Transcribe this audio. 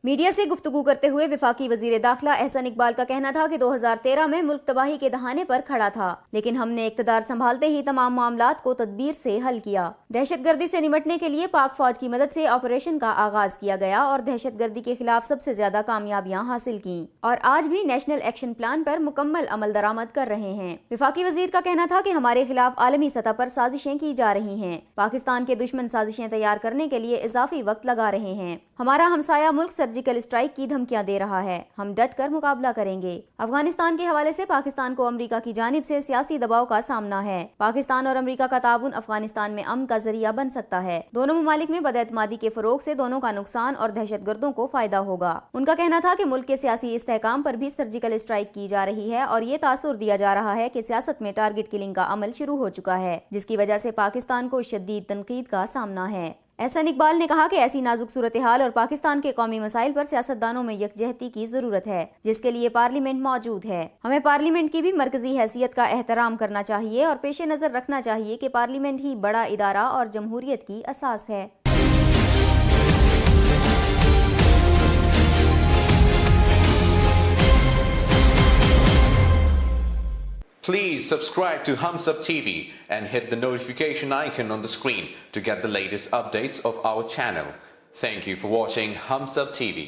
Media سے گفتگو کرتے ہوئے وفاقی وزیر داخلہ احسن اقبال کا کہنا تھا کہ 2013 میں ملک تباہی کے دہانے پر کھڑا تھا، لیکن ہم نے اقتدار سنبھالتے ہی تمام معاملات کو تدبیر سے حل کیا۔ دہشت گردی سے نمٹنے کے لیے پاک فوج کی مدد سے آپریشن کا آغاز کیا گیا اور دہشت گردی کے خلاف سب سے زیادہ کامیابیاں حاصل کیں، اور آج بھی نیشنل ایکشن پلان پر مکمل عمل درآمد کر رہے ہیں۔ وفاقی وزیر کا کہنا تھا کہ ہمارے خلاف عالمی سطح پر سازشیں کی جا رہی ہیں، پاکستان کے دشمن سازشیں تیار کرنے کے لیے اضافی وقت لگا رہے ہیں۔ ہمارا ہمسایہ ملک سرجیکل اسٹرائیک کی دھمکیاں دے رہا ہے، ہم ڈٹ کر مقابلہ کریں گے۔ افغانستان کے حوالے سے پاکستان کو امریکہ کی جانب سے سیاسی دباؤ کا سامنا ہے۔ پاکستان اور امریکہ کا تعاون افغانستان میں امن کا ذریعہ بن سکتا ہے۔ دونوں ممالک میں بداعتمادی کے فروغ سے دونوں کا نقصان اور دہشت گردوں کو فائدہ ہوگا۔ ان کا کہنا تھا کہ ملک کے سیاسی استحکام پر بھی سرجیکل اسٹرائیک کی جا رہی ہے اور یہ تاثر دیا جا رہا ہے کہ سیاست میں ٹارگٹ کلنگ کا عمل شروع ہو چکا ہے، جس کی وجہ سے پاکستان کو شدید تنقید کا سامنا ہے۔ احسن اقبال نے کہا کہ ایسی نازک صورتحال اور پاکستان کے قومی مسائل پر سیاستدانوں میں یکجہتی کی ضرورت ہے، جس کے لیے پارلیمنٹ موجود ہے۔ ہمیں پارلیمنٹ کی بھی مرکزی حیثیت کا احترام کرنا چاہیے اور پیش نظر رکھنا چاہیے کہ پارلیمنٹ ہی بڑا ادارہ اور جمہوریت کی اساس ہے۔ Please subscribe to Hums Up TV and hit the notification icon on the screen to get the latest updates of our channel. Thank you for watching Hums Up TV.